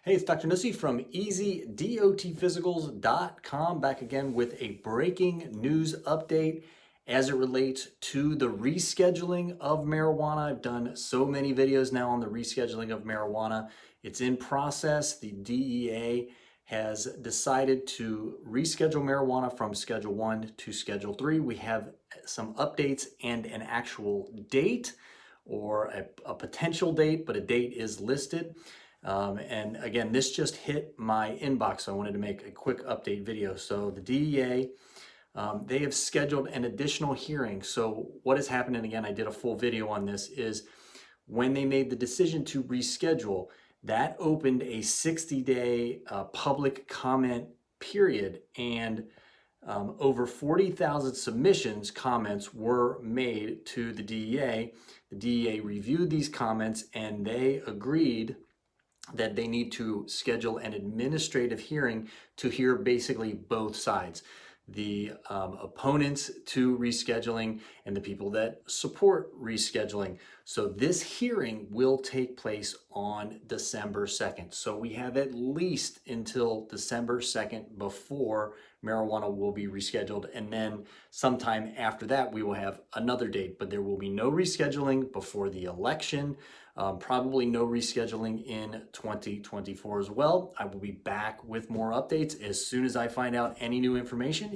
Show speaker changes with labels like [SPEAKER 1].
[SPEAKER 1] Hey, it's Dr. Nuesse from EasyDOTphysicals.com, back again with a breaking news update as it relates to the rescheduling of marijuana. I've done so many videos now on the rescheduling of marijuana. It's in process. The DEA has decided to reschedule marijuana from Schedule 1 to Schedule 3. We have some updates and an actual date, or a potential date, but a date is listed. And again, this just hit my inbox, so I wanted to make a quick update video. So the DEA, they have scheduled an additional hearing. So what is happening, again, I did a full video on this, is when they made the decision to reschedule, that opened a 60-day public comment period, and over 40,000 comments were made to the DEA. The DEA reviewed these comments and they agreed that they need to schedule an administrative hearing to hear basically both sides, the opponents to rescheduling and the people that support rescheduling. So this hearing will take place on December 2nd. So we have at least until December 2nd before marijuana will be rescheduled. And then sometime after that, we will have another date, but there will be no rescheduling before the election. Probably no rescheduling in 2024 as well. I will be back with more updates as soon as I find out any new information.